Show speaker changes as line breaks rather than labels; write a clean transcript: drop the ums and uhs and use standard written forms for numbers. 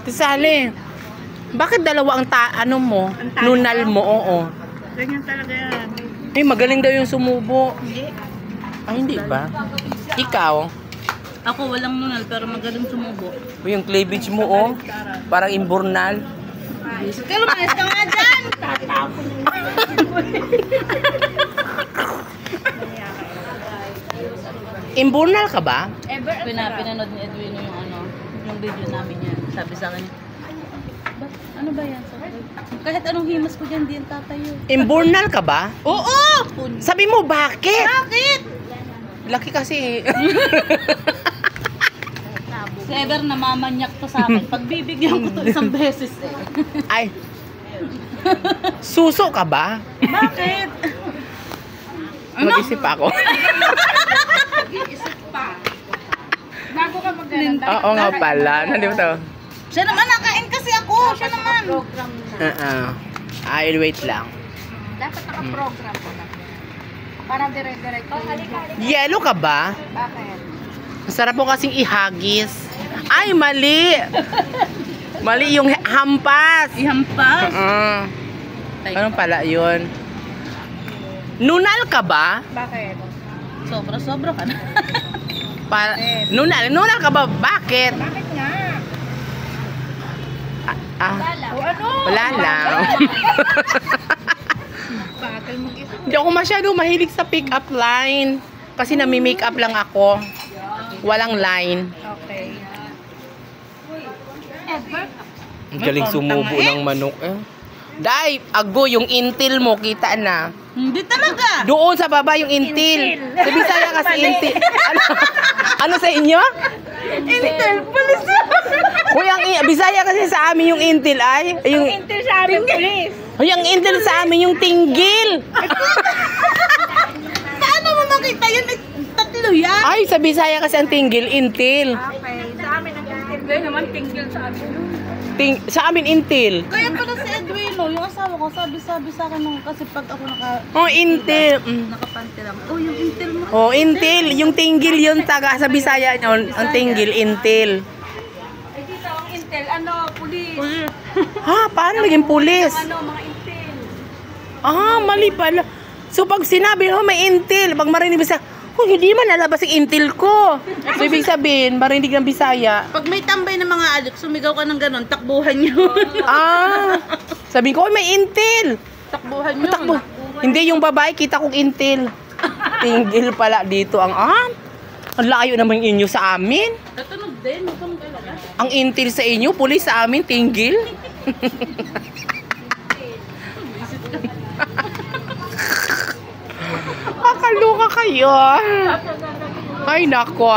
Tisali. Bakit dalawa ang ano mo? Nunal mo, oo.
Ganyan talaga yan.
Eh, magaling daw yung sumubo.
Hindi.
Ay, hindi ba? Ikaw?
Ako walang nunal pero magaling sumubo.
O, yung cleavage mo, oh. Parang imburnal.
Kaya lumayas ka nga dyan!
Imburnal ka ba?
Pinanood ni Edwin yung yung video namin yan. Sabi sa akin, ano ba yan? Kahit anong himas ko dyan, di yan tatayo.
Imburnal ka ba?
Oo!
Sabi mo, bakit?
Bakit?
Laki kasi.
Si Ever namamanyak to sa akin. Pagbibigyan ko to isang beses eh.
Ay. Suso ka ba?
Bakit?
Mag-isip ako.
Mag-iisip pa. Bago ka maglalanda.
Oo nga pala. Nandito to.
Siya naman, nakain kasi ako. Siya naman.
Ay, wait lang.
Dapat naka-program ko na. Para dire-diretso.
Yellow ka ba?
Bakit?
Masarap po kasing ihagis. Ay, mali. Mali yung hampas.
Ihampas?
Ano pala yun? Nunal ka ba?
Bakit?
Sobra-sobra ka na.
Nunal ka ba? Bakit?
Bakit nga? O ano?
Wala lang.
Bakit mag-isip?
Hindi ako masyado mahilig sa pick-up line. Kasi nami-make up lang ako. Walang line.
Okay. Ever?
Ang galing sumubo ng manok eh. Dai, ago yung intil mo, kita na.
Hindi talaga.
Doon sa baba yung intil. Sa Bisaya kasi intil. Ano sa inyo?
Intel, pulis.
Hoy, ang Bisaya kasi sa amin yung intil ay yung
Intil sa amin, please.
Hoy, ang intil sa amin yung tinggil.
Paano mo makita yun? Tatlo yan.
Ay, sa Bisaya kasi ang tinggil, intil.
Okay. Sa amin ang intil. Kaya naman tingil sa amin.
Sa amin intil.
Kaya pala si Edwin, yung asawa ko, sabi sa akin nung kasi pag ako
Oh, intil.
nakapante lang. Oh, yung intel mo.
Oh, intil. Yung tinggil yun taga sa Bisaya yun. Ang tinggil, intil.
Ay, dito ang intil. Ano? Pulis.
Ha? Paano naging pulis?
Ano? Mga intil.
Ah, mali pala. So, pag sinabi, oh, may intil. Pag marinig Bisaya, oh, hindi man nalabas yung intil ko. So, ibig sabihin, marinig ng Bisaya.
Pag may tambay ng mga adik, sumigaw ka ng ganon, takbuhan nyo.
Sabihin ko, oh, may intil.
Takbuhan nyo.
Takbo. Hindi yung babae, kita kong intil. Tinggil pala dito ang ang layo naman inyo sa amin.
Natunog din, huwag kang galala.
Ang intil sa inyo, pulis sa amin, tinggil. Kakaloka kayo. Ay, nako.